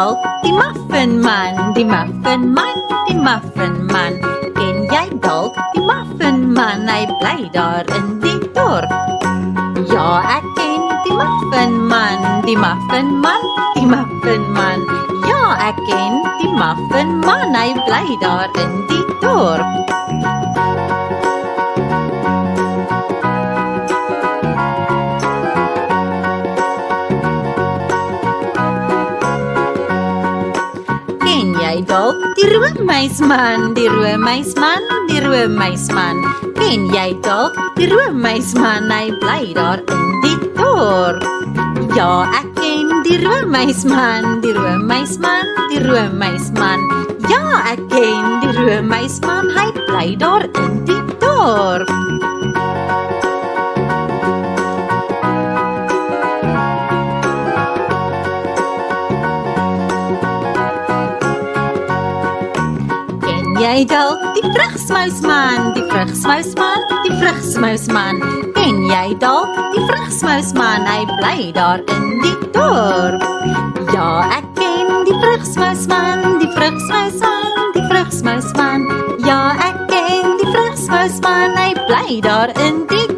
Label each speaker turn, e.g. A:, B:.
A: dalk die muffinman, die muffinman, die muffinman? Ken jy dalk die muffinman? Hy bly daar in die dorp. Ja, ek ken die muffinman, die muffinman, die muffinman. Ja, ek ken die muffinman, hy bly daar in die dorp. Ken jy dalk die roommuisman, die roommuisman, die roommuisman? Ken jy dalk die roommuisman? Hy bly daar in die dorp. Ja, ek ken die roommuisman, die roommuisman, die roommuisman. Ja, ek ken die roommuisman, hy bly daar in die dorp. Jy dalk die vrugsmuisman, die vrugsmuisman, die vrugsmuisman? Ken jy dalk die vrugsmuisman? Hy bly daar in die dorp. Ja, ek ken die vrugsmuisman, die vrugsmuisman, die vrugsmuisman. Ja, ek ken die vrugsmuisman, hy bly daar in die